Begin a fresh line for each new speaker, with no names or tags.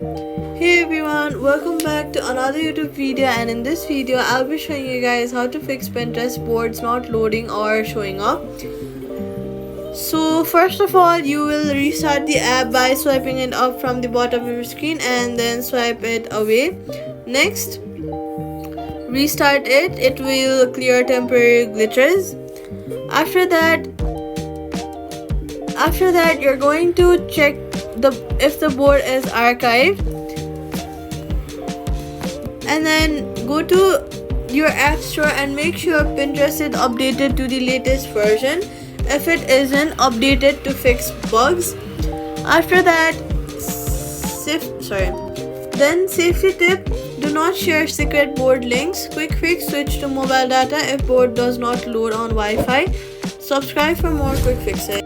Hey everyone, welcome back to another YouTube video, and in this video I'll be showing you guys how to fix Pinterest boards not loading or showing up. So first of all, you will restart the app by swiping it up from the bottom of your screen and then swipe it away. Next, restart it. It will clear temporary glitches. After that, you're going to check if the board is archived, and then go to your app store and make sure Pinterest is updated to the latest version. If it isn't, update it to fix bugs. After that, safety tip: do not share secret board links. Quick fix: switch to mobile data if board does not load on Wi-Fi. Subscribe for more quick fixes.